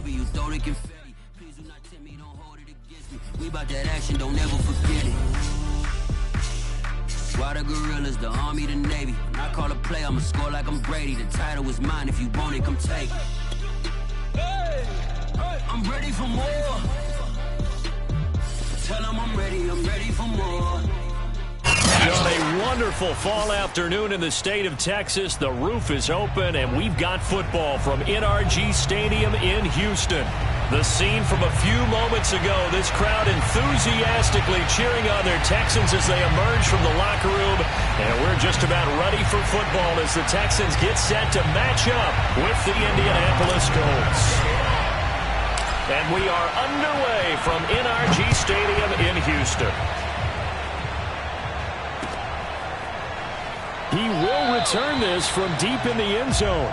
W, throw the confetti. Please do not tempt me, don't hold it against me. We about that action, don't ever forget it. Why the gorillas, the army, the navy? When I call a play, I'ma score like I'm Brady. The title is mine, if you want it, come take it. I'm ready for more. Tell them I'm ready for more. On a wonderful fall afternoon in the state of Texas, the roof is open, and we've got football from NRG Stadium in Houston. The scene from a few moments ago, this crowd enthusiastically cheering on their Texans as they emerge from the locker room. And we're just about ready for football as the Texans get set to match up with the Indianapolis Colts. And we are underway from NRG Stadium in Houston. He will return this from deep in the end zone.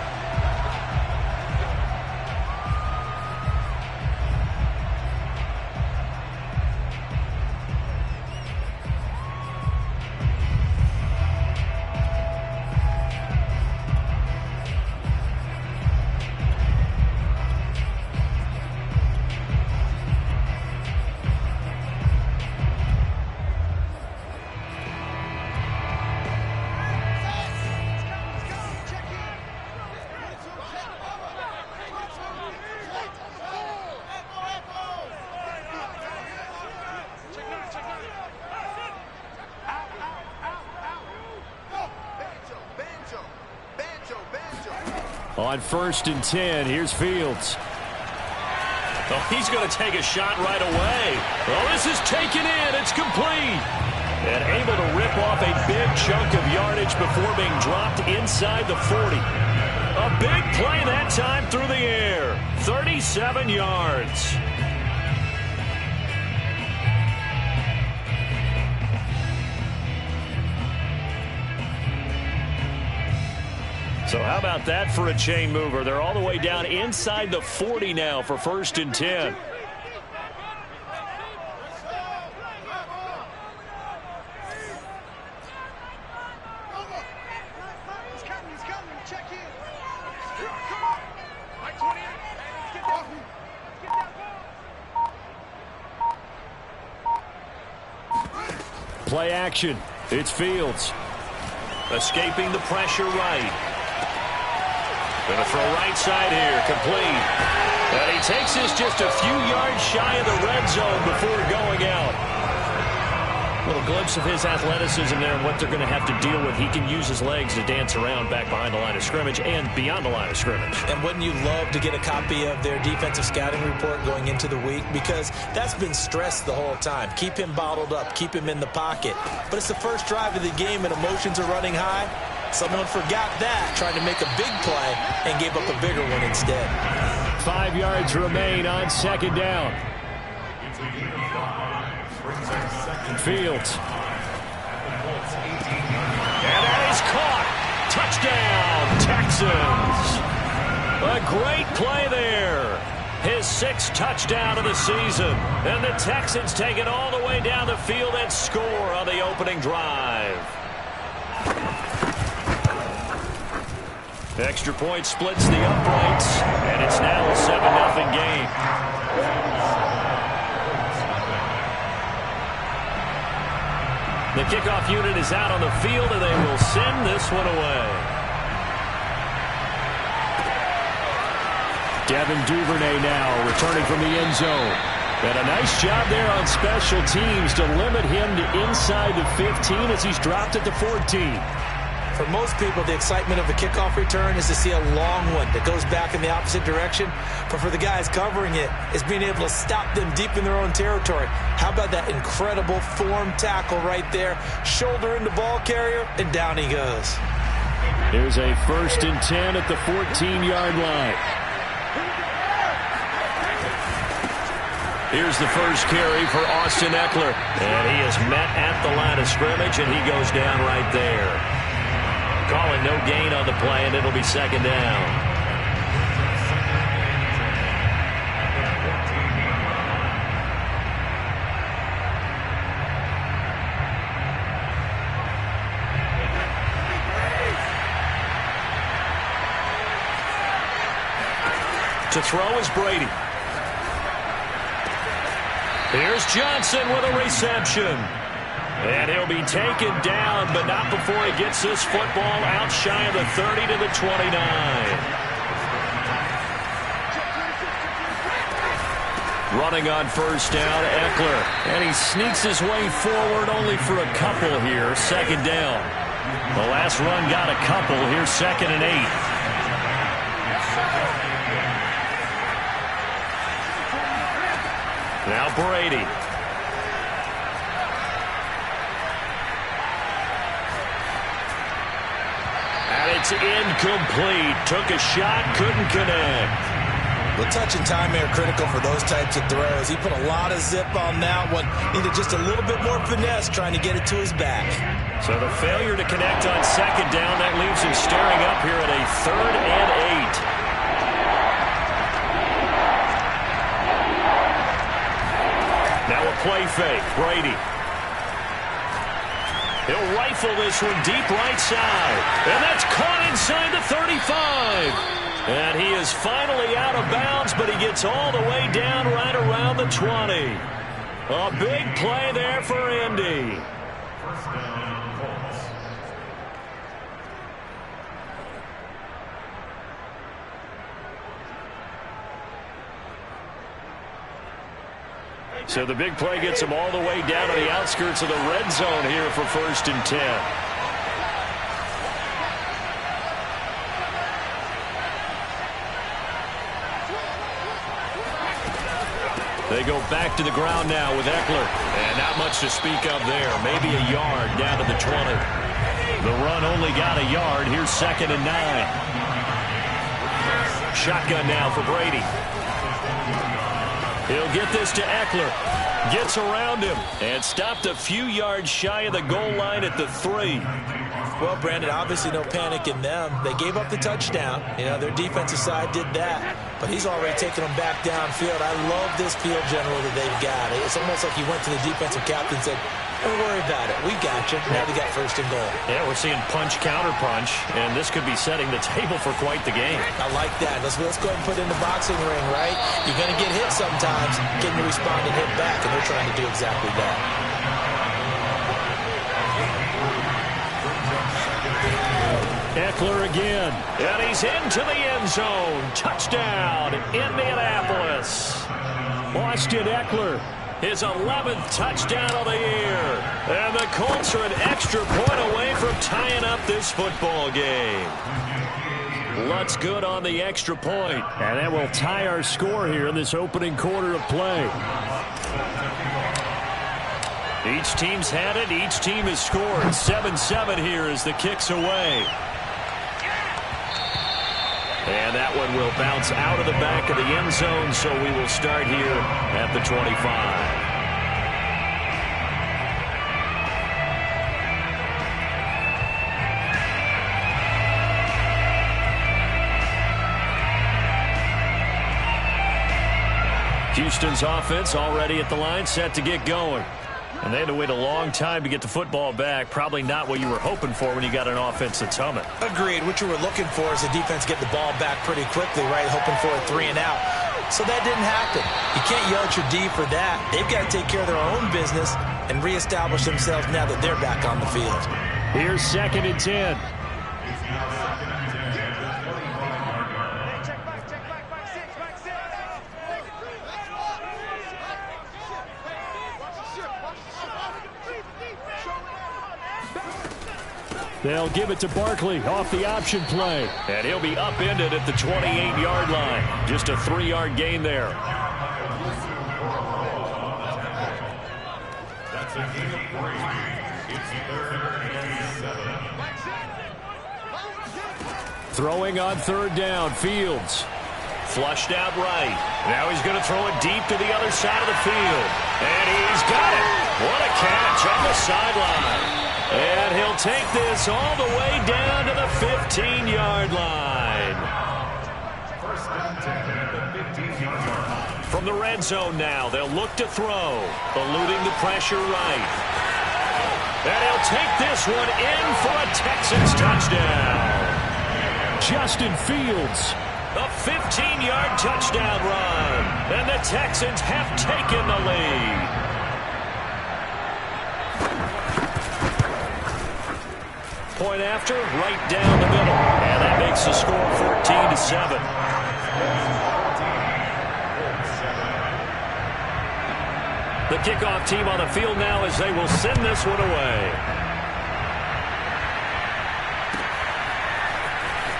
On 1st and 10, here's Fields. Oh, he's going to take a shot right away. Oh, this is taken in. It's complete. And able to rip off a big chunk of yardage before being dropped inside the 40. A big play that time through the air. 37 yards. So how about that for a chain mover? They're all the way down inside the 40 now for 1st and 10. Play action. It's Fields. Escaping the pressure right. Going to throw right side here, complete. And he takes this just a few yards shy of the red zone before going out. A little glimpse of his athleticism there and what they're going to have to deal with. He can use his legs to dance around back behind the line of scrimmage and beyond the line of scrimmage. And wouldn't you love to get a copy of their defensive scouting report going into the week? Because that's been stressed the whole time. Keep him bottled up, keep him in the pocket. But it's the first drive of the game and emotions are running high. Someone forgot that, tried to make a big play, and gave up a bigger one instead. 5 yards remain on 2nd down. Fields. And that is caught. Touchdown, Texans. A great play there. His 6th touchdown of the season. And the Texans take it all the way down the field and score on the opening drive. Extra point splits the uprights, and it's now a 7-0 game. The kickoff unit is out on the field, and they will send this one away. Devin Duvernay now returning from the end zone. And a nice job there on special teams to limit him to inside the 15 as he's dropped at the 14. For most people, the excitement of a kickoff return is to see a long one that goes back in the opposite direction. But for the guys covering it, is being able to stop them deep in their own territory. How about that incredible form tackle right there? Shoulder into ball carrier, and down he goes. Here's a 1st and 10 at the 14-yard line. Here's the first carry for Austin Ekeler. And he is met at the line of scrimmage, and he goes down right there. Calling no gain on the play, and it'll be 2nd down. To To throw is Brady. Here's Johnson with a reception. And he'll be taken down, but not before he gets this football out shy of the 30 to the 29. Running on first down, Eckler. And he sneaks his way forward only for a couple here. Second down. The last run got a couple. Here's 2nd and 8. Now Brady. And it's incomplete. Took a shot, couldn't connect. The touch and time are critical for those types of throws. He put a lot of zip on that one. Needed just a little bit more finesse trying to get it to his back. So the failure to connect on second down, that leaves him staring up here at a 3rd and 8. Now a play fake. Brady. He'll rifle this one deep right side. And that's caught inside the 35. And he is finally out of bounds, but he gets all the way down right around the 20. A big play there for Indy. So the big play gets him all the way down to the outskirts of the red zone here for 1st and 10. They go back to the ground now with Eckler. And not much to speak of there. Maybe a yard down to the 20. The run only got a yard. Here's 2nd and 9. Shotgun now for Brady. He'll get this to Eckler. Gets around him and stopped a few yards shy of the goal line at the 3. Well, Brandon, obviously no panic in them. They gave up the touchdown. You know, their defensive side did that. But he's already taken them back downfield. I love this field general that they've got. It's almost like he went to the defensive captain and said, don't worry about it. We got you. Now we got 1st and goal. Yeah, we're seeing punch, counter punch, and this could be setting the table for quite the game. I like that. Let's go ahead and put it in the boxing ring, right? You're going to get hit sometimes. Can you respond and hit back? And they're trying to do exactly that. Eckler again, and he's into the end zone. Touchdown, Indianapolis. Austin Eckler, his 11th touchdown of the year. And the Colts are an extra point away from tying up this football game. Lutz good on the extra point, and that will tie our score here in this opening quarter of play. Each team's had it. Each team has scored. 7-7 here as the kick's away. And that one will bounce out of the back of the end zone, so we will start here at the 25. Houston's offense already at the line, set to get going. And they had to wait a long time to get the football back. Probably not what you were hoping for when you got an offense that's humming. Agreed. What you were looking for is the defense get the ball back pretty quickly, right? Hoping for a 3 and out. So that didn't happen. You can't yell at your D for that. They've got to take care of their own business and reestablish themselves now that they're back on the field. Here's 2nd and 10. They'll give it to Barkley off the option play. And he'll be upended at the 28-yard line. Just a 3-yard gain there. That's a gain of 3. It's 3rd and 7. Throwing on 3rd down, Fields. Flushed out right. Now he's going to throw it deep to the other side of the field. And he's got it. What a catch on the sideline. And he'll take this all the way down to the 15-yard line. From the red zone now, they'll look to throw, eluding the pressure right. And he'll take this one in for a Texans touchdown. Justin Fields A 15-yard touchdown run. And the Texans have taken the lead. Point after, right down the middle. And that makes the score 14-7. The kickoff team on the field now as they will send this one away.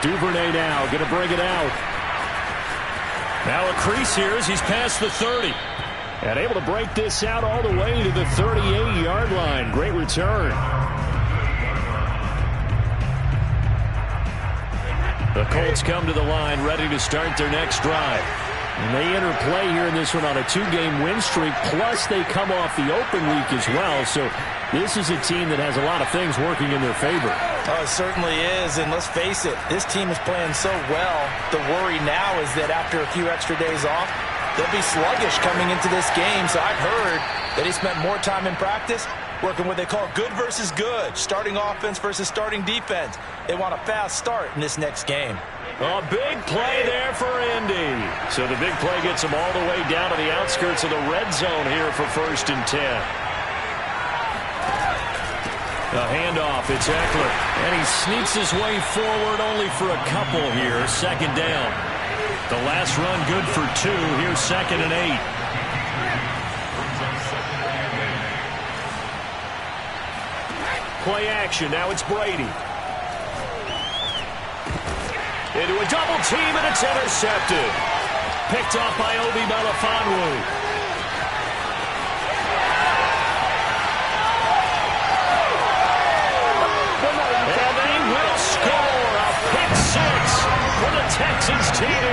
Duvernay now going to bring it out. Now a crease here as he's past the 30. And able to break this out all the way to the 38-yard line. Great return. The Colts come to the line ready to start their next drive. And they enter play here in this one on a 2-game win streak, plus they come off the open week as well. So this is a team that has a lot of things working in their favor. Oh, it certainly is, and let's face it, this team is playing so well. The worry now is that after a few extra days off, they'll be sluggish coming into this game. So I've heard that he spent more time in practice working what they call good versus good, starting offense versus starting defense. They want a fast start in this next game. A big play there for Indy. So the big play gets them all the way down to the outskirts of the red zone here for 1st and 10. A handoff, it's Eckler. And he sneaks his way forward only for a couple here. 2nd down. The last run good for 2. Here's 2nd and 8. Play action. Now it's Brady. Into a double team, and it's intercepted. Picked off by Obi Melifonwu. And they will score a pick 6 for the Texans TD.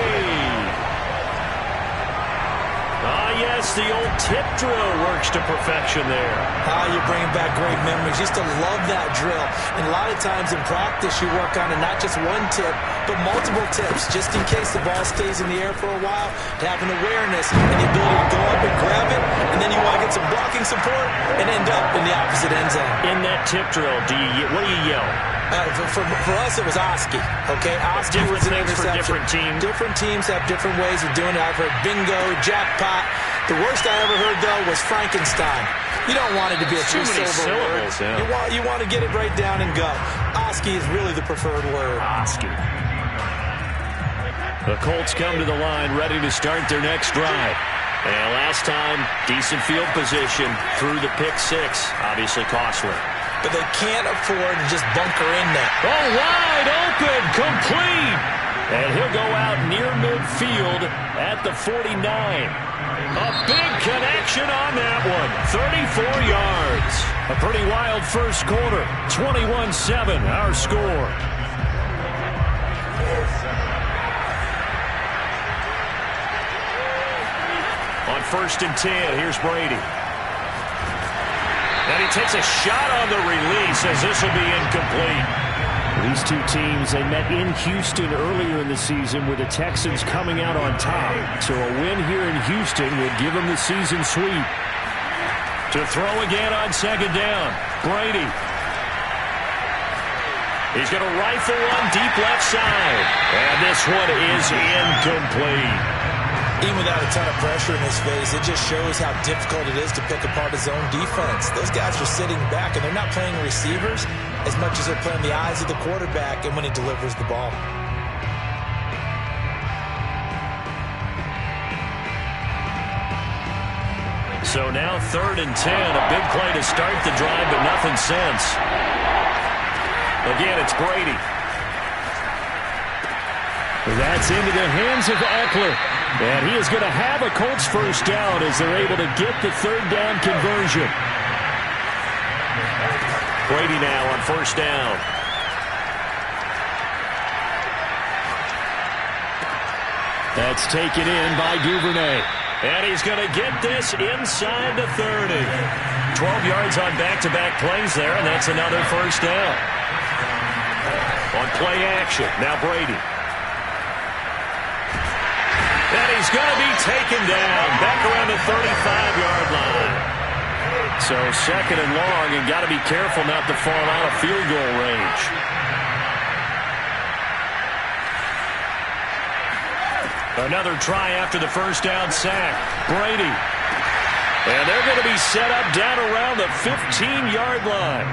Yes, the old tip drill works to perfection there. You're bringing back great memories. Used to love that drill. And a lot of times in practice, you work on it, not just one tip, but multiple tips, just in case the ball stays in the air for a while, to have an awareness and the ability to go up and grab it, and then you want to get some blocking support and end up in the opposite end zone. In that tip drill, what do you yell? For us, it was Oski. Okay, Oski was an interception. For different teams. Different teams have different ways of doing it. I've heard bingo, jackpot. The worst I ever heard, though, was Frankenstein. You don't want it to be a two-syllable word. Yeah. You want to get it right down and go. Oski is really the preferred word. Oski. The Colts come to the line ready to start their next drive. And last time, decent field position through the pick 6. Obviously costly. But they can't afford to just bunker in there. Oh, wide open, complete. And he'll go out near midfield at the 49. A big connection on that one. 34 yards. A pretty wild first quarter. 21-7, our score. On 1st and 10, here's Brady. And he takes a shot on the release as this will be incomplete. These two teams, they met in Houston earlier in the season with the Texans coming out on top. So a win here in Houston would give them the season sweep. To throw again on 2nd down, Brady. He's going to rifle one deep left side. And this one is incomplete. Even without a ton of pressure in his face, it just shows how difficult it is to pick apart his own defense. Those guys are sitting back, and they're not playing receivers as much as they're playing the eyes of the quarterback and when he delivers the ball. So now 3rd and 10, a big play to start the drive, but nothing since. Again, it's Brady. That's into the hands of Eckler. And he is going to have a Colts first down as they're able to get the 3rd down conversion. Brady now on 1st down. That's taken in by Duvernay. And he's going to get this inside the 30. 12 yards on back-to-back plays there, and that's another first down. On play action, now Brady. And he's going to be taken down back around the 35-yard line. So 2nd and long, and got to be careful not to fall out of field goal range. Another try after the first down sack. Brady. And they're going to be set up down around the 15-yard line.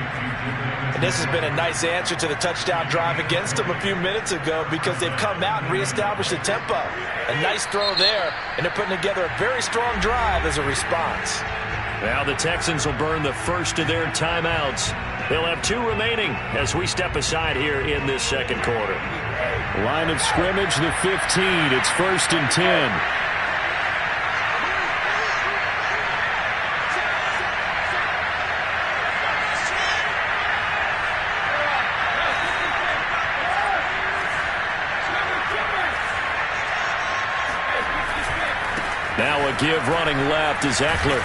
And this has been a nice answer to the touchdown drive against them a few minutes ago because they've come out and reestablished the tempo. A nice throw there, and they're putting together a very strong drive as a response. Now the Texans will burn the first of their timeouts. They'll have 2 remaining as we step aside here in this second quarter. Line of scrimmage, the 15. It's 1st and 10. Now a give running left is Eckler.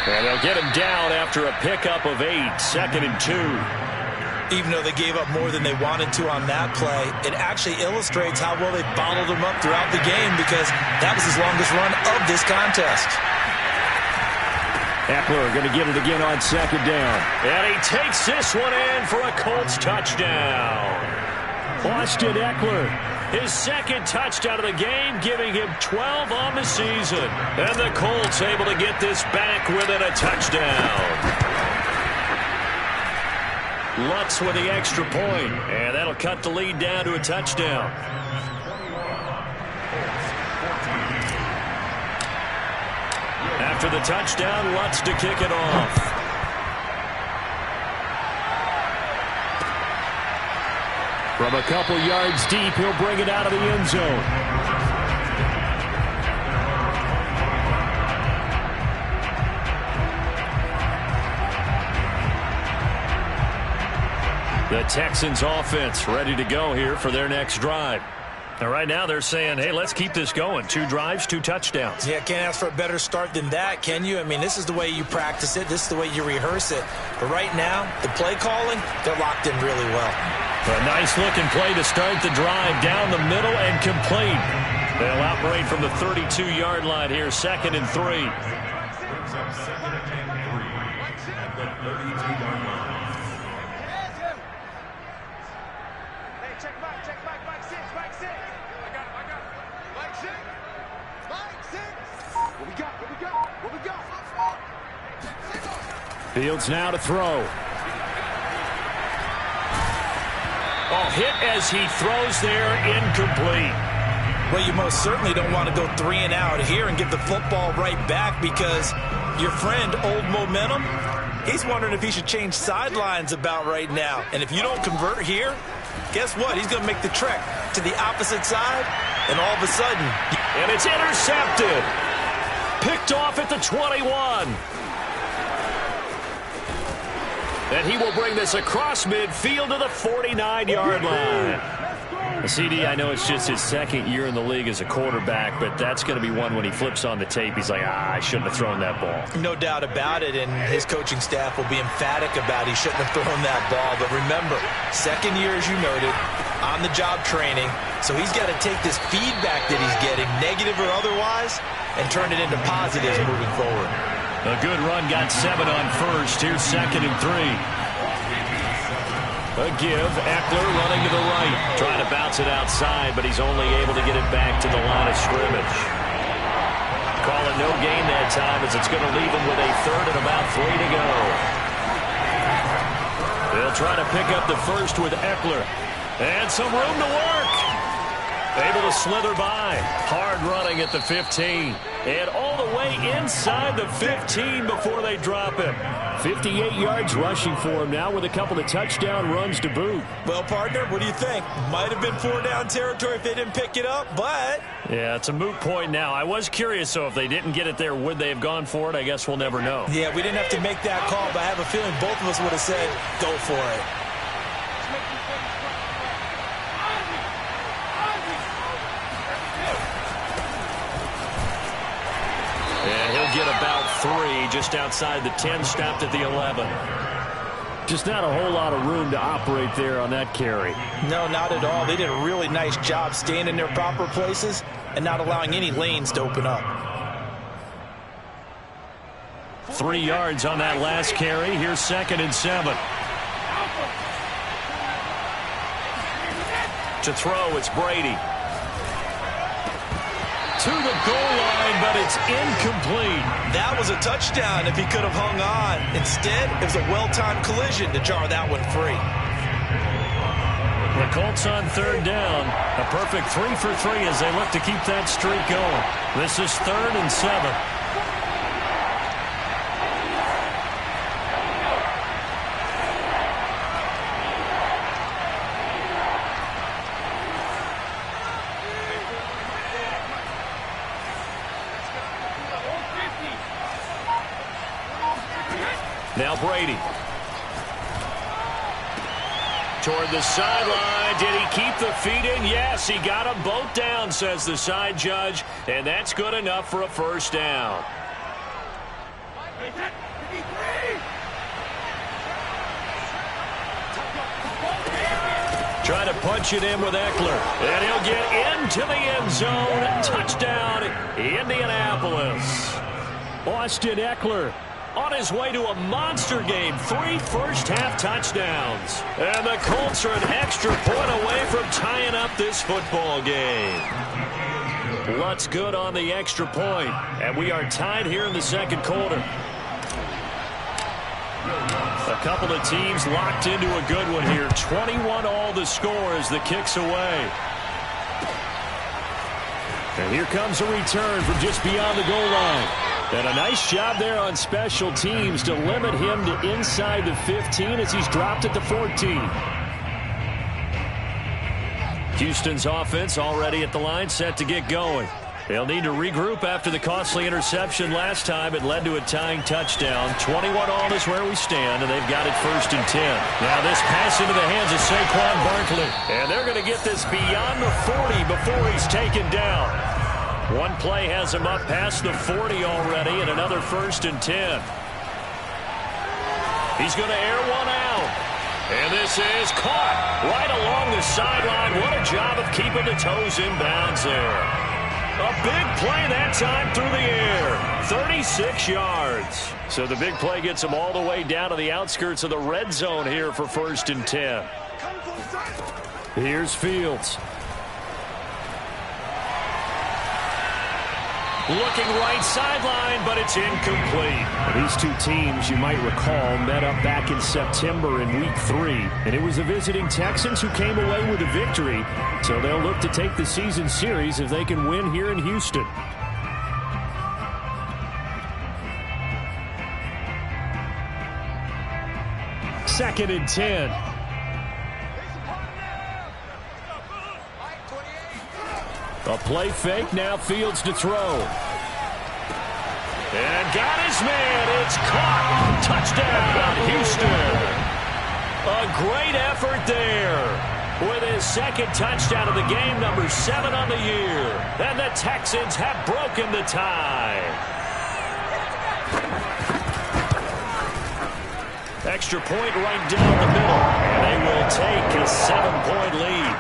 And they'll get him down after a pickup of 8, 2nd and 2. Even though they gave up more than they wanted to on that play, it actually illustrates how well they bottled him up throughout the game because that was his longest run of this contest. Eckler going to get it again on 2nd down. And he takes this one in for a Colts touchdown. Austin Eckler. His 2nd touchdown of the game, giving him 12 on the season. And the Colts able to get this back within a touchdown. Lutz with the extra point, and that'll cut the lead down to a touchdown. After the touchdown, Lutz to kick it off. From a couple yards deep, he'll bring it out of the end zone. The Texans offense ready to go here for their next drive. Now, right now they're saying, hey, let's keep this going. 2 drives, 2 touchdowns. Yeah, can't ask for a better start than that, can you? I mean, this is the way you practice it. This is the way you rehearse it. But right now, the play calling, they're locked in really well. A nice-looking play to start the drive down the middle and complete. They'll operate from the 32-yard line here, 2nd and 3. Fields now to throw. Oh, hit as he throws there, incomplete. Well, you most certainly don't want to go 3 and out here and give the football right back because your friend, Old Momentum, he's wondering if he should change sidelines about right now. And if you don't convert here, guess what? He's going to make the trek to the opposite side, and all of a sudden... And it's intercepted. Picked off at the 21. And he will bring this across midfield to the 49-yard line. CD, I know it's just his 2nd year in the league as a quarterback, but that's going to be one when he flips on the tape. He's like, I shouldn't have thrown that ball. No doubt about it, and his coaching staff will be emphatic about he shouldn't have thrown that ball. But remember, 2nd year, as you noted, on-the-job training, so he's got to take this feedback that he's getting, negative or otherwise, and turn it into positives moving forward. A good run, got 7 on first. Here's 2nd and 3. A give, Eckler running to the right. Trying to bounce it outside, but he's only able to get it back to the line of scrimmage. Call it no gain that time as it's going to leave him with a 3rd and about 3 to go. They'll try to pick up the first with Eckler. And some room to work. Able to slither by. Hard running at the 15. And all the way inside the 15 before they drop him. 58 yards rushing for him now with a couple of touchdown runs to boot. Well, partner, what do you think? Might have been 4-down territory if they didn't pick it up, but... Yeah, it's a moot point now. I was curious, so if they didn't get it there, would they have gone for it? I guess we'll never know. Yeah, we didn't have to make that call, but I have a feeling both of us would have said, go for it. And he'll get about 3 just outside the 10, stopped at the 11. Just not a whole lot of room to operate there on that carry. No, not at all. They did a really nice job staying in their proper places and not allowing any lanes to open up. 3 yards on that last carry. Here's 2nd and 7. To throw, it's Brady. to the goal line, but it's incomplete. That was a touchdown if he could have hung on. Instead, it was a well-timed collision to jar that one free. The Colts on third down. A perfect 3 for 3 as they look to keep that streak going. This is 3rd and 7. Now Brady. Toward the sideline. Did he keep the feet in? Yes, he got them both down, says the side judge. And that's good enough for a first down. Trying to punch it in with Eckler. And he'll get into the end zone. Touchdown, Indianapolis. Austin Eckler on his way to a monster game. 3 first-half touchdowns. And the Colts are an extra point away from tying up this football game. Lutz good on the extra point. And we are tied here in the second quarter. A couple of teams locked into a good one here. 21 all the score as the kick's away. And here comes a return from just beyond the goal line. And a nice job there on special teams to limit him to inside the 15 as he's dropped at the 14. Houston's offense already at the line, set to get going. They'll need to regroup after the costly interception last time. It led to a tying touchdown. 21 all is where we stand, and they've got it 1st and 10. Now this pass into the hands of Saquon Barkley. And they're going to get this beyond the 40 before he's taken down. One play has him up past the 40 already, and another 1st and 10. He's going to air one out. And this is caught right along the sideline. What a job of keeping the toes in bounds there. A big play that time through the air. 36 yards. So the big play gets him all the way down to the outskirts of the red zone here for 1st and 10. Here's Fields. Looking right sideline, but it's incomplete. These two teams, you might recall, met up back in September in Week 3. And it was the visiting Texans who came away with a victory. So they'll look to take the season series if they can win here in Houston. Second and 10. A play fake, now Fields to throw. And got his man, it's caught. Touchdown, Houston. A great effort there. With his second touchdown of the game, number 7 on the year. And the Texans have broken the tie. Extra point right down the middle. And they will take a 7-point lead.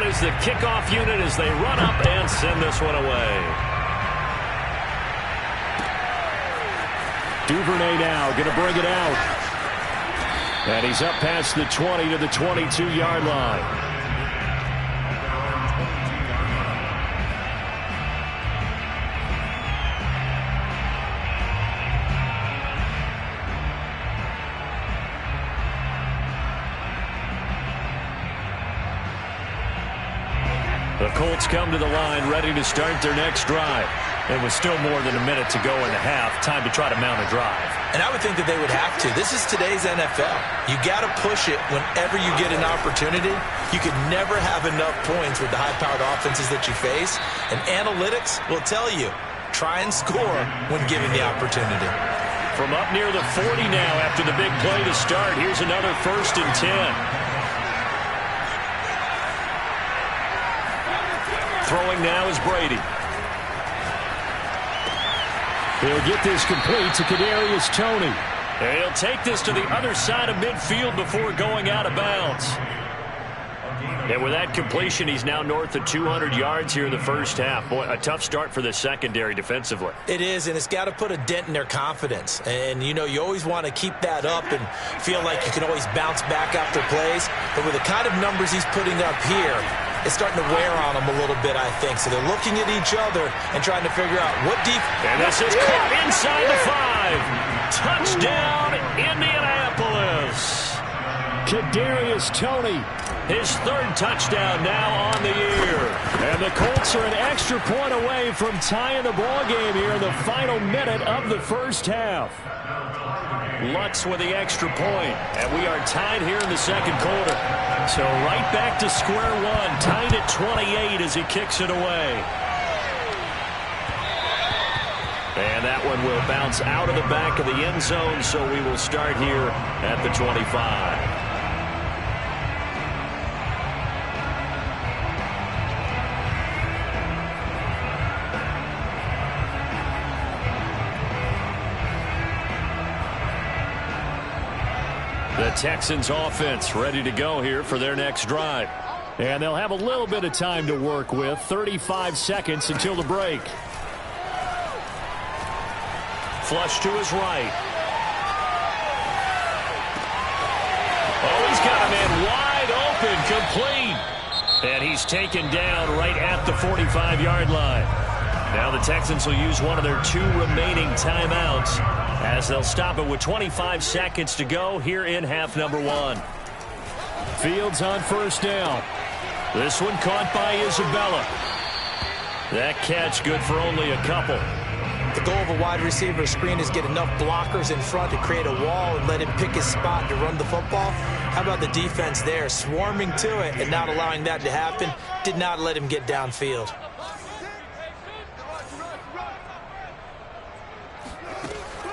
Is the kickoff unit as they run up and send this one away. Duvernay now going to bring it out. And he's up past the 20 to the 22-yard line. The Colts come to the line ready to start their next drive. And with still more than a minute to go in the half, time to try to mount a drive. And I would think that they would have to. This is today's NFL. You got to push it whenever you get an opportunity. You could never have enough points with the high-powered offenses that you face. And analytics will tell you, try and score when given the opportunity. From up near the 40 now after the big play to start, here's another 1st and 10. Throwing now is Brady. He'll get this complete to Kadarius Toney. And he'll take this to the other side of midfield before going out of bounds. And with that completion, he's now north of 200 yards here in the first half. Boy, a tough start for the secondary defensively. It is, and it's got to put a dent in their confidence. And, you know, you always want to keep that up and feel like you can always bounce back after plays. But with the kind of numbers he's putting up here, it's starting to wear on them a little bit, I think. So they're looking at each other and trying to figure out what deep. And this is caught inside the 5. Touchdown, Indianapolis. Kadarius Toney, his 3rd touchdown now on the year. And the Colts are an extra point away from tying the ball game here in the final minute of the first half. Lutz with the extra point, and we are tied here in the second quarter. So right back to square one, tied at 28 as he kicks it away. And that one will bounce out of the back of the end zone, so we will start here at the 25. The Texans offense ready to go here for their next drive. And they'll have a little bit of time to work with. 35 seconds until the break. Flush to his right. Oh, he's got a man wide open, complete. And he's taken down right at the 45-yard line. Now the Texans will use one of their 2 remaining timeouts as they'll stop it with 25 seconds to go here in half number 1. Fields on first down. This one caught by Isabella. That catch good for only a couple. The goal of a wide receiver screen is get enough blockers in front to create a wall and let him pick his spot to run the football. How about the defense there, swarming to it and not allowing that to happen? Did not let him get downfield.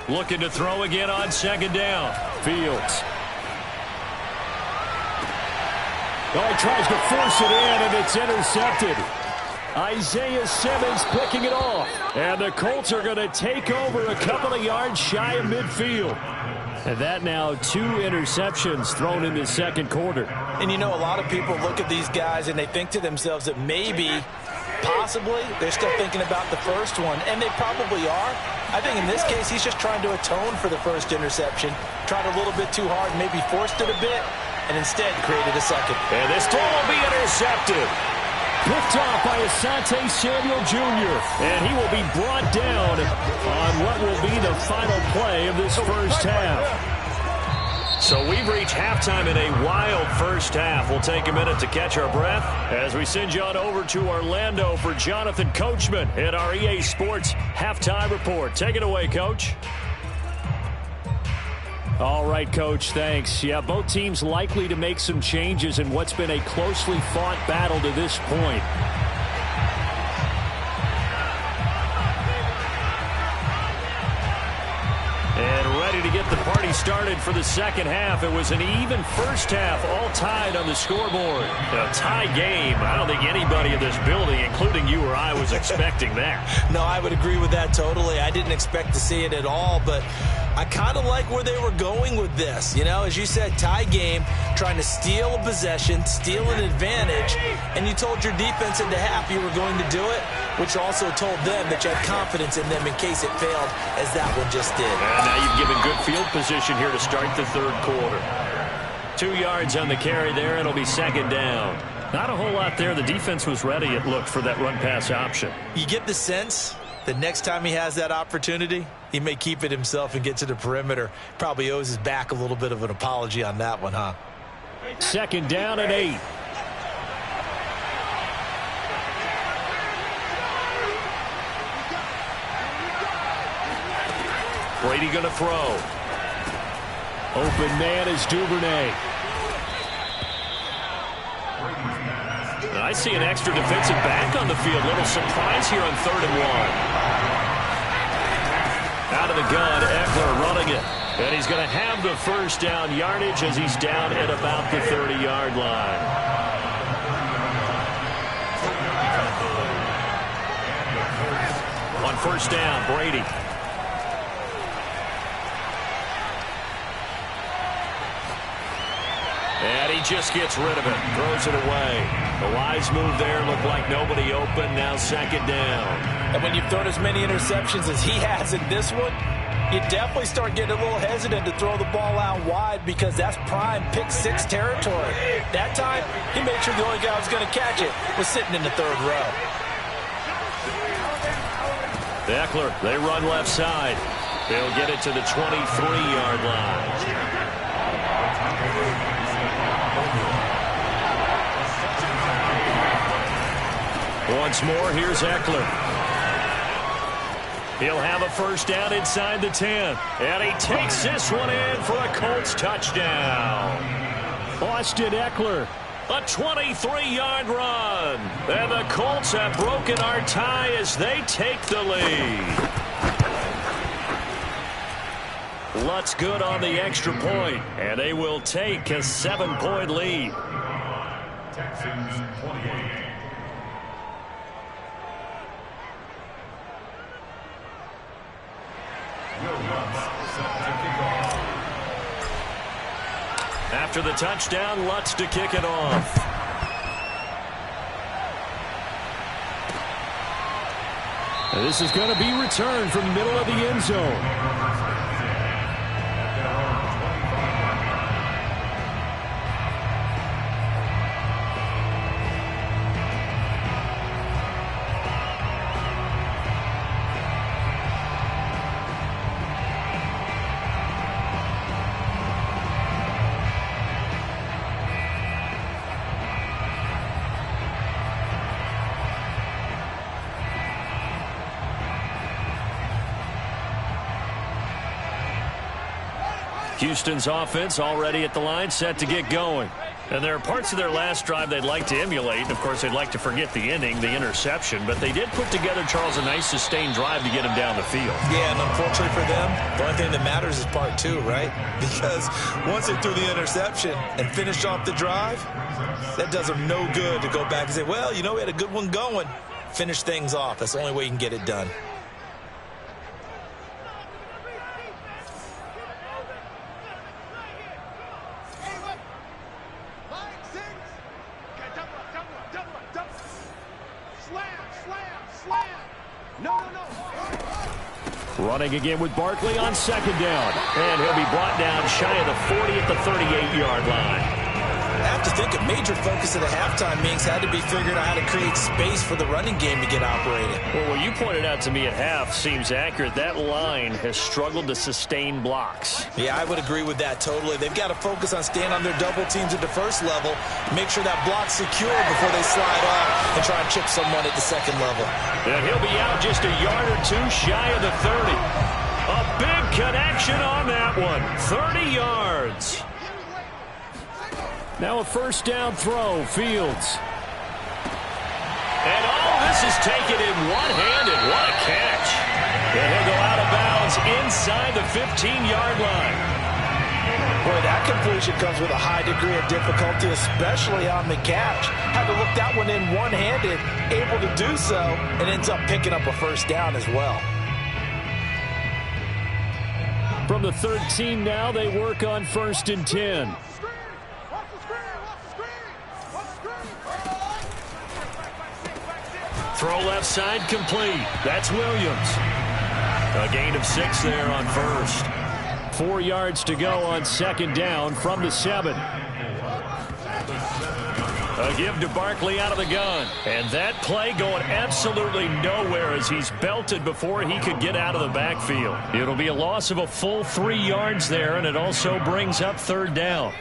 Looking to throw again on second down. Fields. Oh, he tries to force it in, and it's intercepted. Isaiah Simmons picking it off. And the Colts are going to take over a couple of yards shy of midfield. And that now 2 interceptions thrown in the second quarter. And you know, a lot of people look at these guys and they think to themselves that maybe, possibly, they're still thinking about the first one. And they probably are. I think in this case, he's just trying to atone for the first interception. Tried a little bit too hard, maybe forced it a bit, and instead created a second. And this throw will be intercepted. Picked off by Asante Samuel Jr. And he will be brought down on what will be the final play of this first half. So we've reached halftime in a wild first half. We'll take a minute to catch our breath as we send you on over to Orlando for Jonathan Coachman at our EA Sports Halftime Report. Take it away, Coach. All right, Coach, thanks. Yeah, both teams likely to make some changes in what's been a closely fought battle to this point. And ready to get the party started for the second half. It was an even first half, all tied on the scoreboard. A tie game. I don't think anybody in this building, including you or I, was expecting that. No, I would agree with that totally. I didn't expect to see it at all, but I kind of like where they were going with this. You know, as you said, tie game, trying to steal a possession, steal an advantage, and you told your defense into half you were going to do it, which also told them that you had confidence in them in case it failed, as that one just did. And now you've given good field position here to start the third quarter. 2 yards on the carry there, and it'll be second down. Not a whole lot there. The defense was ready, it looked, for that run-pass option. You get the sense that next time he has that opportunity, he may keep it himself and get to the perimeter. Probably owes his back a little bit of an apology on that one, huh? Second down and 8. Brady going to throw. Open man is Duvernay. I see an extra defensive back on the field. Little surprise here on 3rd and 1. Out of the gun, Eckler running it. And he's going to have the first down yardage as he's down at about the 30-yard line. On first down, Brady. And he just gets rid of it. Throws it away. The wise move there. Looked like nobody open. Now second down. And when you've thrown as many interceptions as he has in this one, you definitely start getting a little hesitant to throw the ball out wide because that's prime pick six territory. That time, he made sure the only guy who was going to catch it was sitting in the third row. Eckler, they run left side. They'll get it to the 23-yard line. Once more, here's Eckler. He'll have a first down inside the 10. And he takes this one in for a Colts touchdown. Austin Eckler, a 23-yard run. And the Colts have broken our tie as they take the lead. Lutz good on the extra point, and they will take a 7-point lead. Texans 28. After the touchdown, Lutz to kick it off. And this is going to be returned from the middle of the end zone. Houston's offense already at the line, set to get going. And there are parts of their last drive they'd like to emulate. Of course, they'd like to forget the ending, the interception. But they did put together, Charles, a nice sustained drive to get him down the field. Yeah, and unfortunately for them, the only thing that matters is part two, right? Because once they threw the interception and finished off the drive, that does them no good to go back and say, well, you know, we had a good one going. Finish things off. That's the only way you can get it done. Running again with Barkley on second down. And he'll be brought down shy of the 40 at the 38-yard line. I have to think a major focus of the halftime meetings had to be figuring out how to create space for the running game to get operating. Well, what you pointed out to me at half seems accurate. That line has struggled to sustain blocks. Yeah, I would agree with that totally. They've got to focus on staying on their double teams at the first level, make sure that block's secure before they slide off and try and chip someone at the second level. And he'll be out just a yard or two shy of the 30. A big connection on that one. 30 yards. Now a first down throw, Fields. And all this is taken in one-handed. What a catch. And he'll go out of bounds inside the 15-yard line. Boy, that completion comes with a high degree of difficulty, especially on the catch. Had to look that one in one-handed, able to do so, and ends up picking up a first down as well. From the 13 now, they work on 1st and 10. Throw left side complete. That's Williams. A gain of 6 there on first. 4 yards to go on second down from the 7. A give to Barkley out of the gun. And that play going absolutely nowhere as he's belted before he could get out of the backfield. It'll be a loss of a full 3 yards there, and it also brings up third down.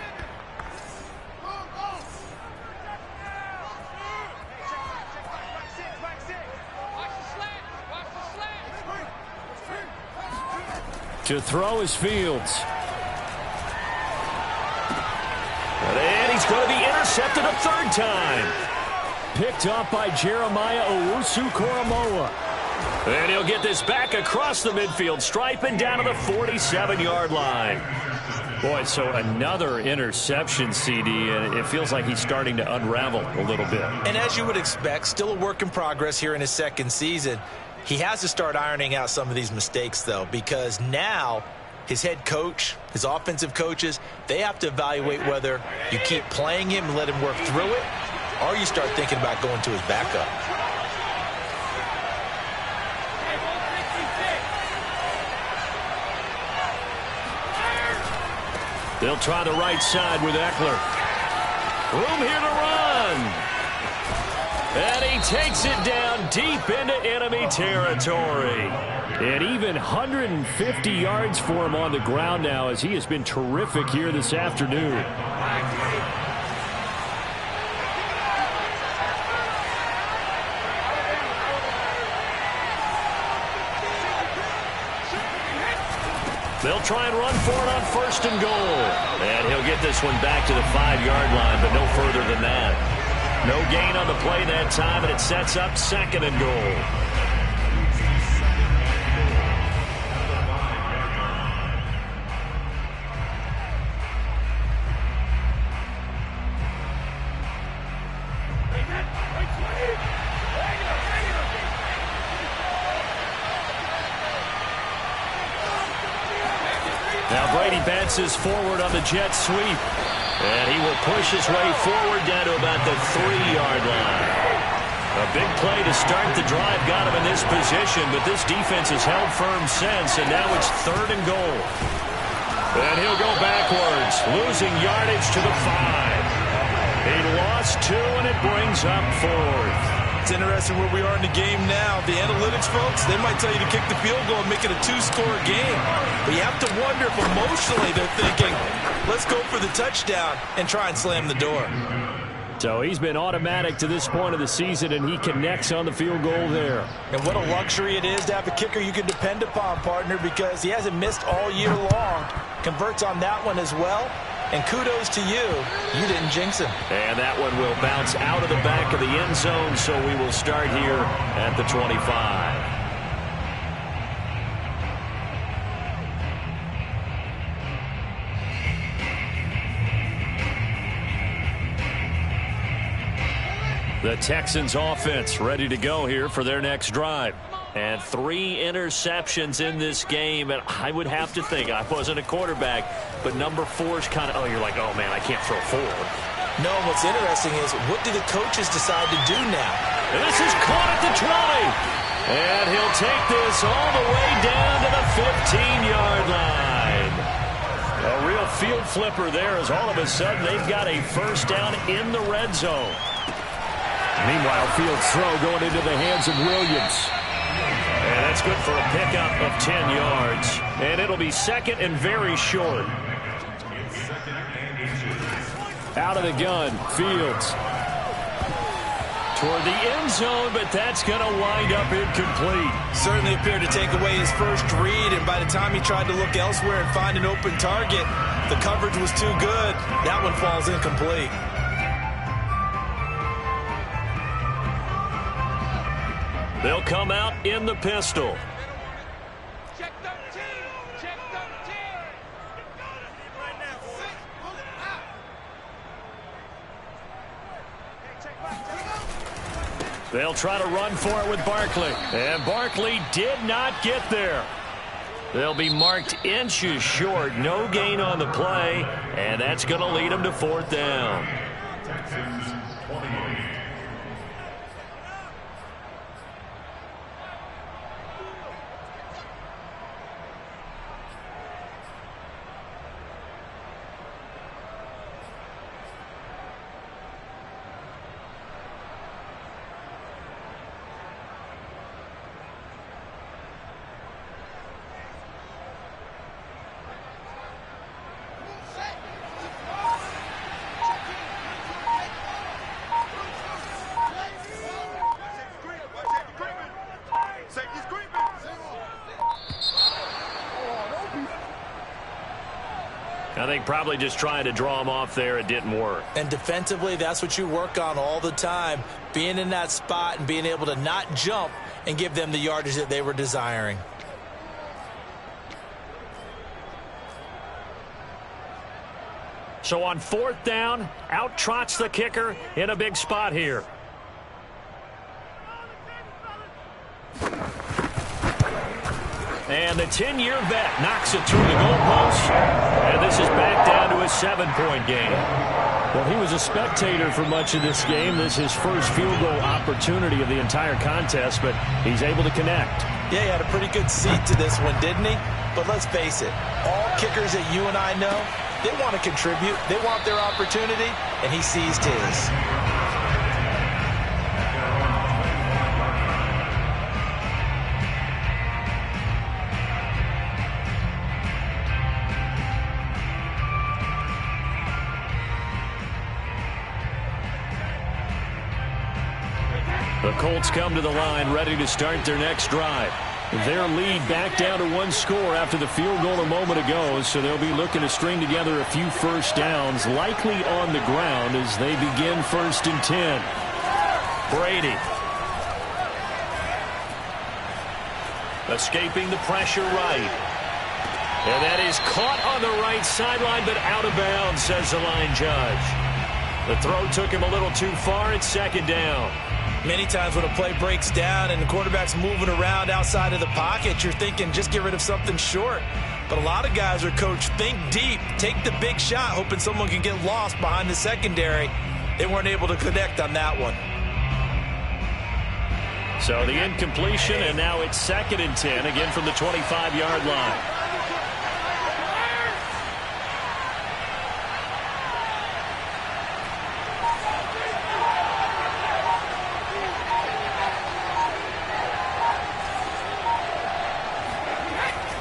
To throw is Fields. And he's going to be intercepted a third time. Picked up by Jeremiah Owusu-Koramoah. And he'll get this back across the midfield stripe and down to the 47-yard line. Boy, so another interception, CD, and it feels like he's starting to unravel a little bit. And as you would expect, still a work in progress here in his second season. He has to start ironing out some of these mistakes, though, because now his head coach, his offensive coaches, they have to evaluate whether you keep playing him and let him work through it, or you start thinking about going to his backup. They'll try the right side with Eckler. Room here to run. And he takes it down deep into enemy territory. And even 150 yards for him on the ground now, as he has been terrific here this afternoon. They'll try and run for it on 1st and goal. And he'll get this one back to the 5-yard line, but no further than that. No gain on the play that time, and it sets up 2nd and goal. Now Brady bounces forward on the jet sweep. And he will push his way forward down to about the 3-yard line. A big play to start the drive got him in this position, but this defense has held firm since, and now it's 3rd and goal. And he'll go backwards, losing yardage to the 5. He lost 2, and it brings up 4th. It's interesting where we are in the game now. The analytics folks, they might tell you to kick the field goal and make it a 2-score game. But you have to wonder if emotionally they're thinking, let's go for the touchdown and try and slam the door. So he's been automatic to this point of the season, and he connects on the field goal there. And what a luxury it is to have a kicker you can depend upon, partner, because he hasn't missed all year long. Converts on that one as well. And kudos to you. You didn't jinx him. And that one will bounce out of the back of the end zone, so we will start here at the 25. The Texans offense ready to go here for their next drive. And 3 interceptions in this game, and I would have to think, I wasn't a quarterback, but number 4's kind of, you're like, oh man, I can't throw 4. No, what's interesting is, what do the coaches decide to do now? And this is caught at the 20. And he'll take this all the way down to the 15-yard line. A real field flipper there, as all of a sudden they've got a 1st down in the red zone. Meanwhile, Fields' throw going into the hands of Williams. And that's good for a pickup of 10 yards. And it'll be 2nd and very short. Out of the gun, Fields. Toward the end zone, but that's going to wind up incomplete. Certainly appeared to take away his first read, and by the time he tried to look elsewhere and find an open target, the coverage was too good. That one falls incomplete. They'll come out in the pistol. Check 13. Check 13. They'll try to run for it with Barkley. And Barkley did not get there. They'll be marked inches short. No gain on the play. And that's going to lead them to 4th down. Texans 28. I think probably just trying to draw him off there, it didn't work. And defensively, that's what you work on all the time. Being in that spot and being able to not jump and give them the yardage that they were desiring. So on 4th down, out trots the kicker in a big spot here. And the 10-year vet knocks it through the goalpost. And this is back down to a 7-point game. Well, he was a spectator for much of this game. This is his first field goal opportunity of the entire contest, but he's able to connect. Yeah, he had a pretty good seat to this one, didn't he? But let's face it, all kickers that you and I know, they want to contribute. They want their opportunity, and he seized his. The Colts come to the line ready to start their next drive. Their lead back down to 1 score after the field goal a moment ago, so they'll be looking to string together a few first downs, likely on the ground as they begin 1st and 10. Brady. Escaping the pressure right. And that is caught on the right sideline, but out of bounds, says the line judge. The throw took him a little too far. It's 2nd down. Many times when a play breaks down and the quarterback's moving around outside of the pocket, you're thinking just get rid of something short. But a lot of guys are coached, think deep, take the big shot, hoping someone can get lost behind the secondary. They weren't able to connect on that one. So the incompletion, and now it's 2nd and 10, again from the 25-yard line.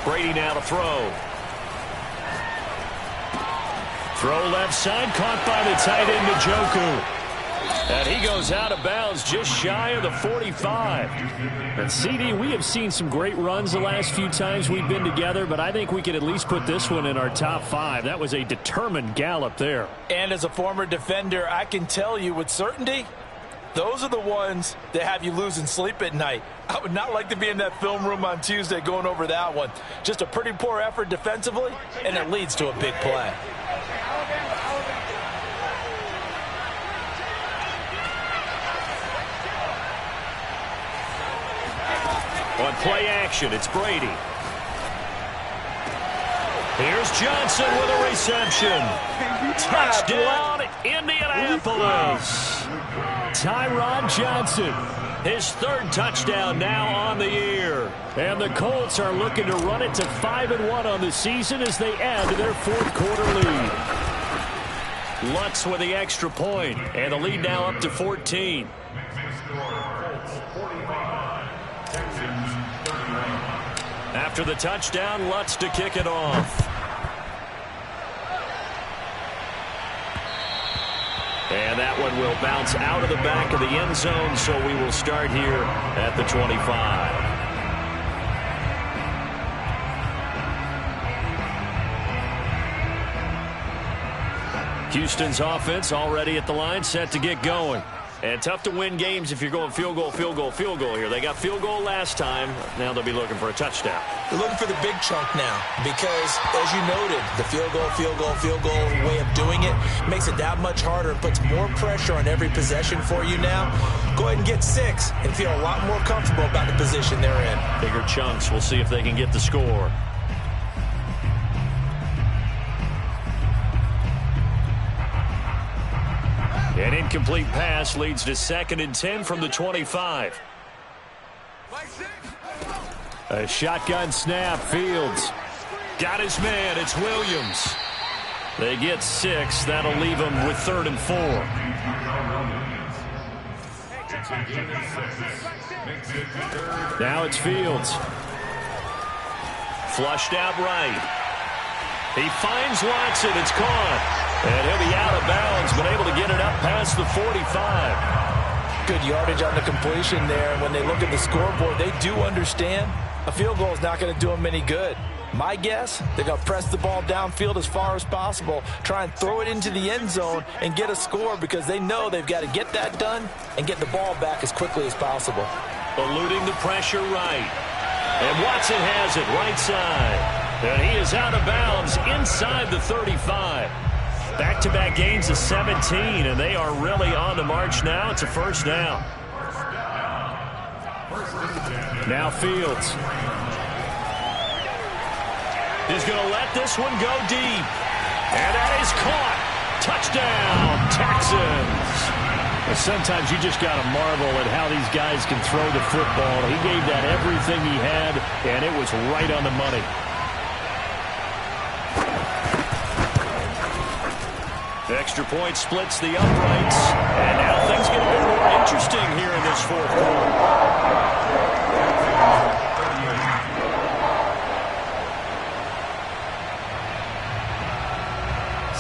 Brady now to throw. Throw left side, caught by the tight end, Njoku. And he goes out of bounds just shy of the 45. And CD, we have seen some great runs the last few times we've been together, but I think we could at least put this one in our top 5. That was a determined gallop there. And as a former defender, I can tell you with certainty, those are the ones that have you losing sleep at night. I would not like to be in that film room on Tuesday going over that one. Just a pretty poor effort defensively, and it leads to a big play. On play action, it's Brady. Here's Johnson with a reception. Touchdown, Indianapolis. Tyrod Johnson, his 3rd touchdown now on the year. And the Colts are looking to run it to 5-1 on the season as they add to their 4th quarter lead. Lutz with the extra point, and the lead now up to 14. After the touchdown, Lutz to kick it off. And that one will bounce out of the back of the end zone, so we will start here at the 25. Houston's offense already at the line, set to get going. And tough to win games if you're going field goal, field goal, field goal here. They got field goal last time. Now they'll be looking for a touchdown. They're looking for the big chunk now because, as you noted, the field goal, field goal, field goal way of doing it makes it that much harder and puts more pressure on every possession for you now. Go ahead and get 6 and feel a lot more comfortable about the position they're in. Bigger chunks. We'll see if they can get the score. An incomplete pass leads to 2nd and 10 from the 25. A shotgun snap. Fields got his man. It's Williams. They get 6. That'll leave them with 3rd and 4. Now it's Fields. Flushed out right. He finds Watson. It's caught. And he'll be out of bounds, but able to get it up past the 45. Good yardage on the completion there. And when they look at the scoreboard, they do understand a field goal is not going to do them any good. My guess, they're going to press the ball downfield as far as possible, try and throw it into the end zone and get a score because they know they've got to get that done and get the ball back as quickly as possible. Eluding the pressure right. And Watson has it right side. And he is out of bounds inside the 35. Back-to-back gains of 17, and they are really on the march now. It's a 1st down. Now Fields. He's going to let this one go deep. And that is caught. Touchdown, Texans. Sometimes you just got to marvel at how these guys can throw the football. He gave that everything he had, and it was right on the money. Extra point splits the uprights. And now things get a bit more interesting here in this fourth quarter.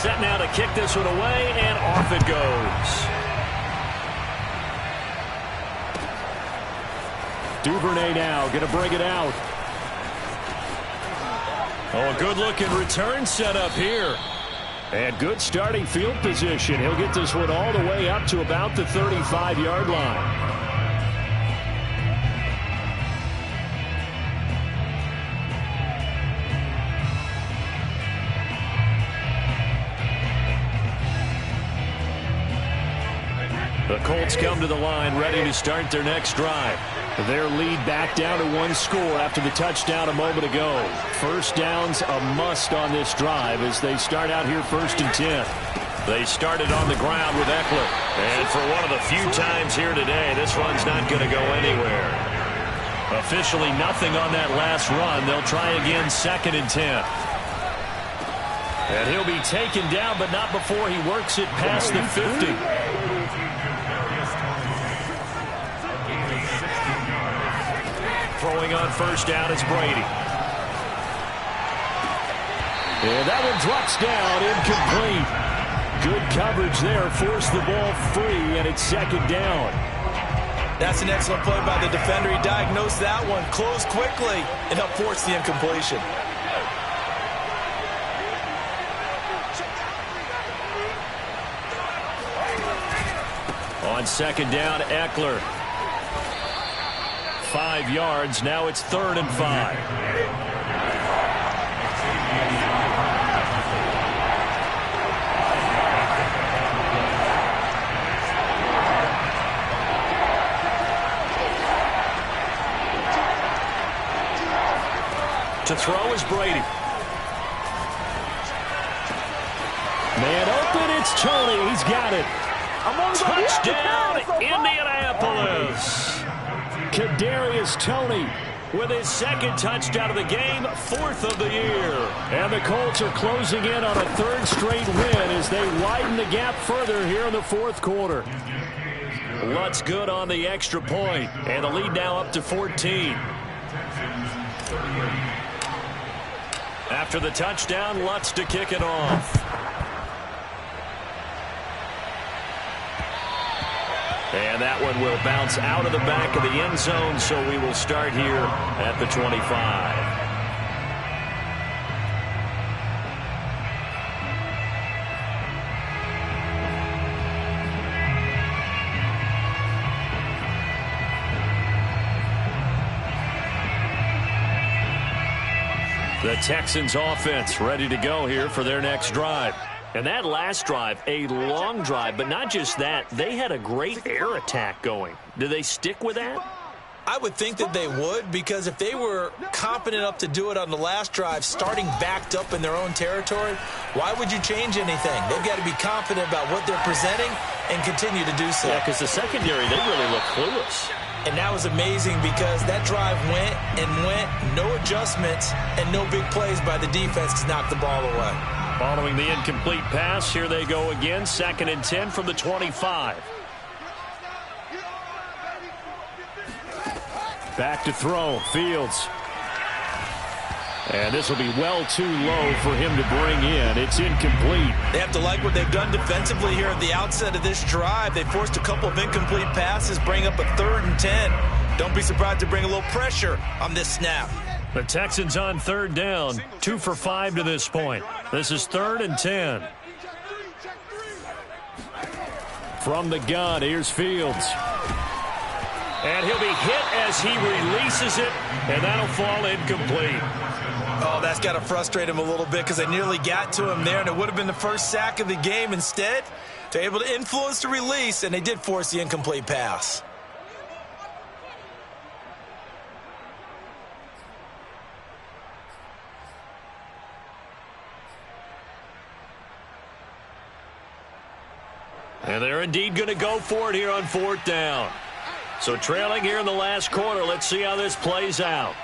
Set now to kick this one away, and off it goes. Duvernay now going to bring it out. Oh, a good-looking return set up here. And good starting field position. He'll get this one all the way up to about the 35-yard line. The Colts come to the line ready to start their next drive. Their lead back down to one score after the touchdown a moment ago. First down's a must on this drive as they start out here 1st and 10. They started on the ground with Eckler. And for one of the few times here today, this run's not going to go anywhere. Officially nothing on that last run. They'll try again 2nd and 10. And he'll be taken down, but not before he works it past the 50. Throwing on first down is Brady. And that one drops down, incomplete. Good coverage there, forced the ball free, and it's 2nd down. That's an excellent play by the defender. He diagnosed that one, closed quickly, and helped force the incompletion. On 2nd down, Eckler. 5 yards. Now it's 3rd and 5. To throw is Brady. Man open, it's Tony. He's got it. Touchdown, Indianapolis. Kadarius Toney with his 2nd touchdown of the game, 4th of the year. And the Colts are closing in on a 3rd straight win as they widen the gap further here in the 4th quarter. Lutz good on the extra point, and the lead now up to 14. After the touchdown, Lutz to kick it off. And that one will bounce out of the back of the end zone, so we will start here at the 25. The Texans offense ready to go here for their next drive. And that last drive, a long drive, but not just that, they had a great air attack going. Do they stick with that? I would think that they would, because if they were competent enough to do it on the last drive, starting backed up in their own territory, why would you change anything? They've got to be confident about what they're presenting and continue to do so. Yeah, because the secondary, they really look clueless. And that was amazing because that drive went and went, no adjustments, and no big plays by the defense to knock the ball away. Following the incomplete pass, here they go again, 2nd and 10 from the 25. Back to throw, Fields. And this will be well too low for him to bring in. It's incomplete. They have to like what they've done defensively here at the outset of this drive. They forced a couple of incomplete passes, bring up a 3rd and 10. Don't be surprised to bring a little pressure on this snap. The Texans on 3rd down, 2 for 5 to this point. This is 3rd and 10. From the gun, here's Fields. And he'll be hit as he releases it, and that'll fall incomplete. Oh, that's got to frustrate him a little bit because they nearly got to him there, and it would have been the first sack of the game. Instead, they're able to influence the release, and they did force the incomplete pass. And they're indeed going to go for it here on 4th down. So trailing here in the last quarter. Let's see how this plays out.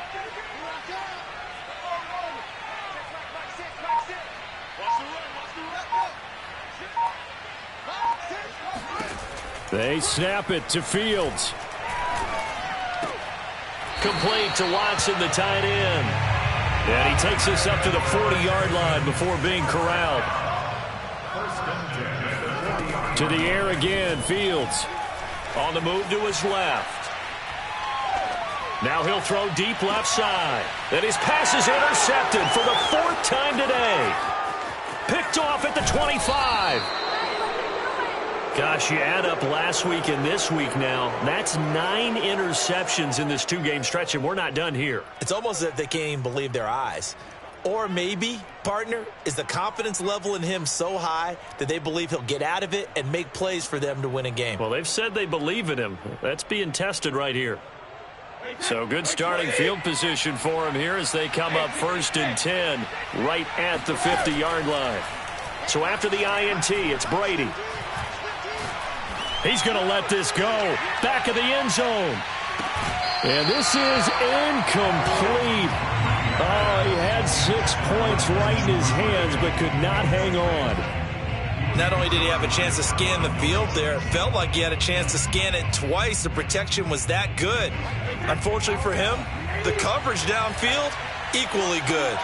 They snap it to Fields. Complete to Watson, the tight end. And he takes us up to the 40-yard line before being corralled. To the air again, Fields. On the move to his left. Now he'll throw deep left side. And his pass is intercepted for the 4th time today. Picked off at the 25. Gosh, you add up last week and this week now. That's 9 interceptions in this 2-game stretch, and we're not done here. It's almost as if they can't even believe their eyes. Or maybe, partner, is the confidence level in him so high that they believe he'll get out of it and make plays for them to win a game. Well, they've said they believe in him. That's being tested right here. So good starting field position for him here as they come up 1st and 10 right at the 50-yard line. So after the INT, it's Brady. He's going to let this go. Back of the end zone. And this is incomplete. Oh, he had 6 points right in his hands but could not hang on. Not only did he have a chance to scan the field there, it felt like he had a chance to scan it twice. The protection was that good. Unfortunately for him, the coverage downfield, equally good.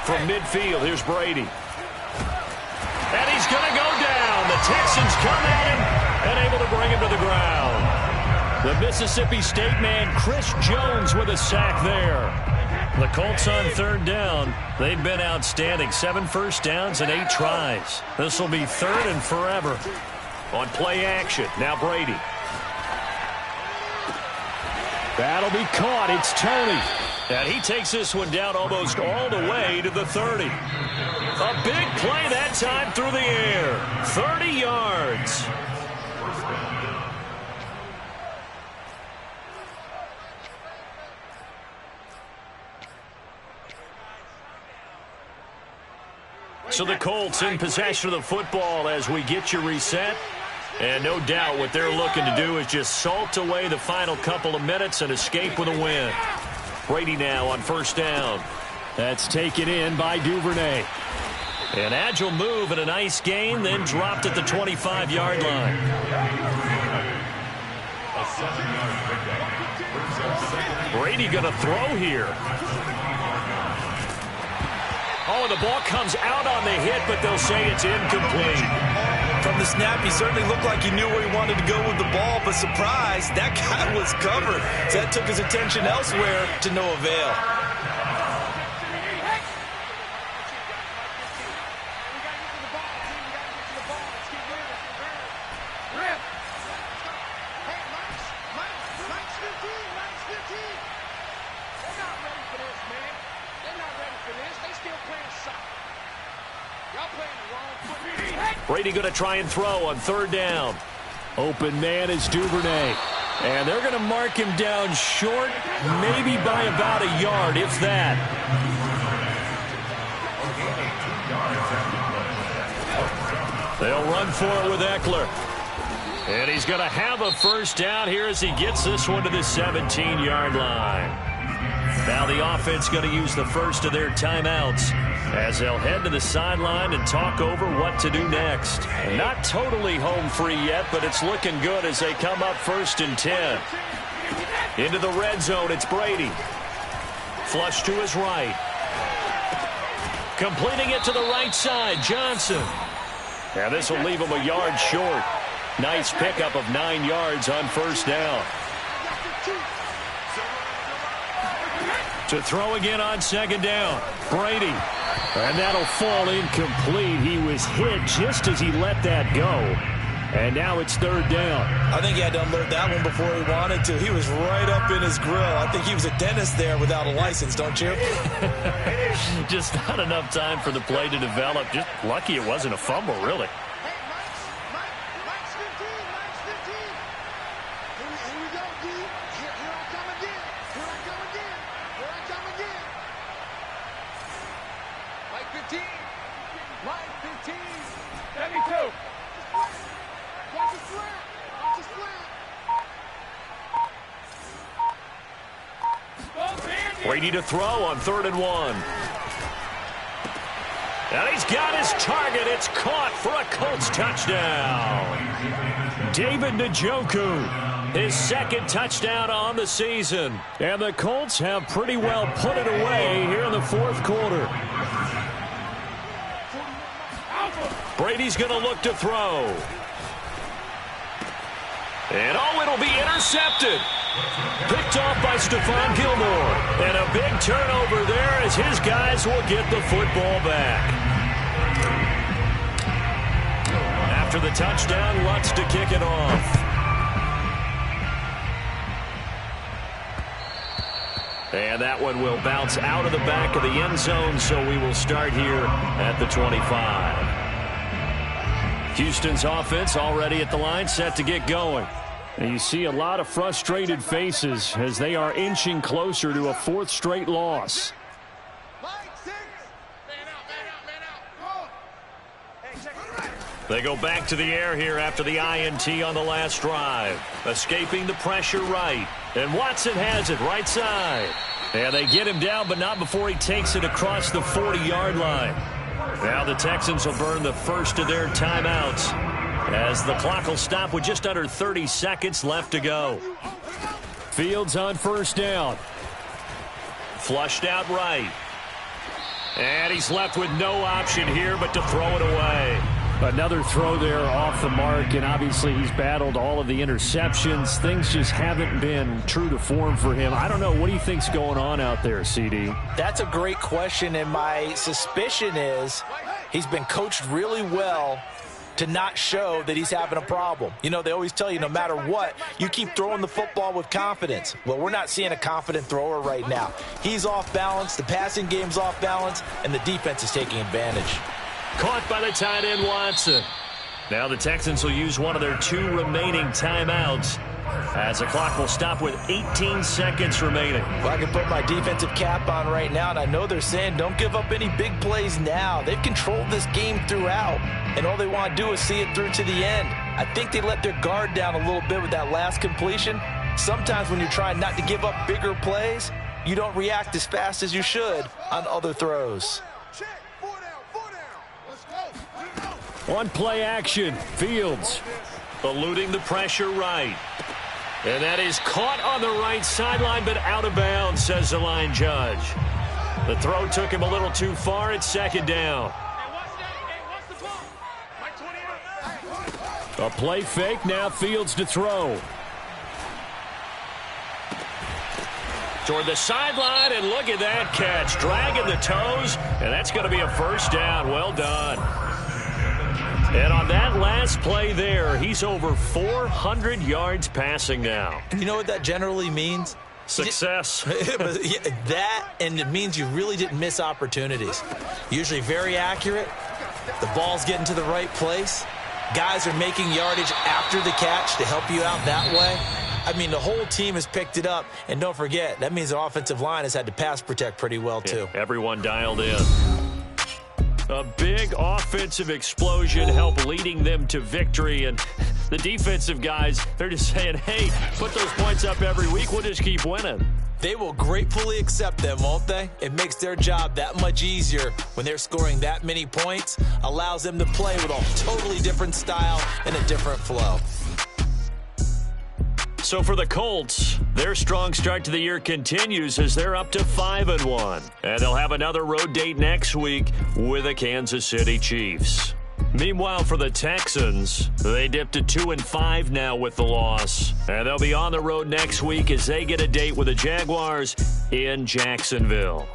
From midfield, here's Brady. And he's going to go down. The Texans come at him and able to bring him to the ground. The Mississippi State man, Chris Jones, with a sack there. The Colts on 3rd down. They've been outstanding. 7 first downs and 8 tries. This will be 3rd and forever. On play action, now Brady. That'll be caught. It's Tony. And he takes this one down almost all the way to the 30. A big play that time through the air. 30 yards. So the Colts in possession of the football as we get you reset. And no doubt what they're looking to do is just salt away the final couple of minutes and escape with a win. Brady now on 1st down. That's taken in by Duvernay. An agile move and a nice gain, then dropped at the 25-yard line. Brady going to throw here. Oh, the ball comes out on the hit, but they'll say it's incomplete. From the snap, he certainly looked like he knew where he wanted to go with the ball, but surprise, that guy was covered. So that took his attention elsewhere to no avail. Brady going to try and throw on 3rd down. Open man is Duvernay. And they're going to mark him down short, maybe by about a yard, if that. They'll run for it with Eckler. And he's going to have a 1st down here as he gets this one to the 17-yard line. Now the offense going to use the first of their timeouts as they'll head to the sideline and talk over what to do next. Not totally home free yet, but it's looking good as they come up 1st and 10. Into the red zone, it's Brady. Flush to his right. Completing it to the right side, Johnson. And this will leave him a yard short. Nice pickup of 9 yards on 1st down. To throw again on 2nd down, Brady. And that'll fall incomplete. He was hit just as he let that go. And now it's 3rd down. I think he had to unload that one before he wanted to. He was right up in his grill. I think he was a dentist there without a license, don't you? Just not enough time for the play to develop. Just lucky it wasn't a fumble, really. Brady to throw on 3rd and 1. And he's got his target. It's caught for a Colts touchdown. David Njoku, his 2nd touchdown on the season. And the Colts have pretty well put it away here in the 4th quarter. Brady's going to look to throw. And it'll be intercepted. Picked off by Stephon Gilmore. And a big turnover there as his guys will get the football back. After the touchdown, Lutz to kick it off. And that one will bounce out of the back of the end zone, so we will start here at the 25. Houston's offense already at the line, set to get going. And you see a lot of frustrated faces as they are inching closer to a 4th straight loss. They go back to the air here after the INT on the last drive. Escaping the pressure right. And Watson has it right side. And they get him down, but not before he takes it across the 40-yard line. Now the Texans will burn the first of their timeouts as the clock will stop with just under 30 seconds left to go. Fields on 1st down. Flushed out right. And he's left with no option here but to throw it away. Another throw there off the mark, and obviously he's battled all of the interceptions. Things just haven't been true to form for him. I don't know. What do you think's going on out there, CD? That's a great question, and my suspicion is he's been coached really well to not show that he's having a problem. You know, they always tell you no matter what, you keep throwing the football with confidence. Well, we're not seeing a confident thrower right now. He's off balance, the passing game's off balance, and the defense is taking advantage. Caught by the tight end, Watson. Now the Texans will use one of their 2 remaining timeouts as the clock will stop with 18 seconds remaining. Well, I can put my defensive cap on right now, and I know they're saying don't give up any big plays now. They've controlled this game throughout, and all they want to do is see it through to the end. I think they let their guard down a little bit with that last completion. Sometimes when you're trying not to give up bigger plays, you don't react as fast as you should on other throws. On play action, Fields eluding the pressure right. And that is caught on the right sideline, but out of bounds, says the line judge. The throw took him a little too far. It's 2nd down. A play fake, now Fields to throw. Toward the sideline, and look at that catch. Dragging the toes, and that's going to be a 1st down. Well done. And on that last play there, he's over 400 yards passing now. You know what that generally means? Success. That, and it means you really didn't miss opportunities. Usually very accurate. The ball's getting to the right place. Guys are making yardage after the catch to help you out that way. I mean, the whole team has picked it up. And don't forget, that means the offensive line has had to pass protect pretty well, too. Yeah, everyone dialed in. A big offensive explosion helped leading them to victory. And the defensive guys, they're just saying, hey, put those points up every week. We'll just keep winning. They will gratefully accept them, won't they? It makes their job that much easier when they're scoring that many points. Allows them to play with a totally different style and a different flow. So for the Colts, their strong start to the year continues as they're up to 5-1. And they'll have another road date next week with the Kansas City Chiefs. Meanwhile, for the Texans, they dipped to 2-5 now with the loss. And they'll be on the road next week as they get a date with the Jaguars in Jacksonville.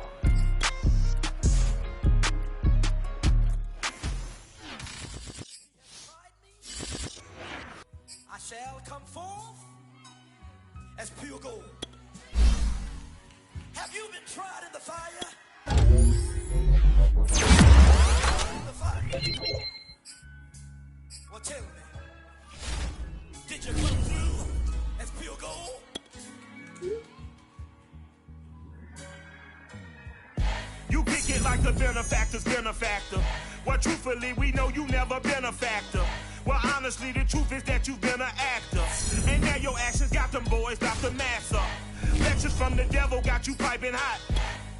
I shall come forth as pure gold. Have you been tried in the fire? Well, tell me, did you come through as pure gold? You kick it like the benefactor's benefactor. Well, truthfully, we know you never been a factor. Well, honestly, the truth is that you've been an actor. And now your actions got them boys about to mass up. Message from the devil got you piping hot.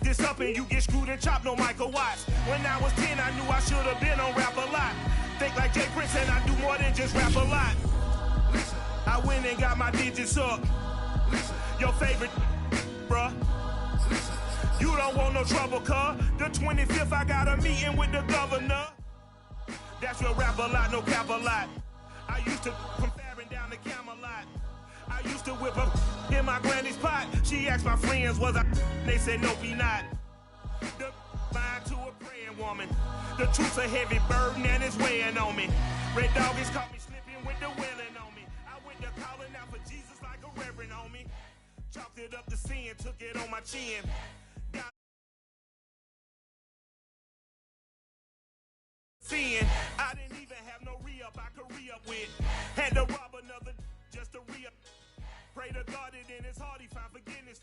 This up and you get screwed and chopped, no Michael Watts. When I was 10, I knew I should have been on Rap a Lot. Think like Jay Prince and I do more than just rap a lot. I went and got my digits up. Your favorite, bruh. You don't want no trouble, cuz. The 25th, I got a meeting with the governor. That's real Rap a Lot, no cap a lot. I used to from Farron down to Camelot. I used to whip up in my granny's pot. She asked my friends, was I? They said, no, be not. The mind to a praying woman. The truth's a heavy burden and it's weighing on me. Red Doggies caught me slipping with the wailing on me. I went to calling out for Jesus like a reverend on me. Chalked it up to sin, took it on my chin. Seeing, I didn't even have no re-up I could re-up with. Had to rob another just to re-up. Pray to God that in his heart he found forgiveness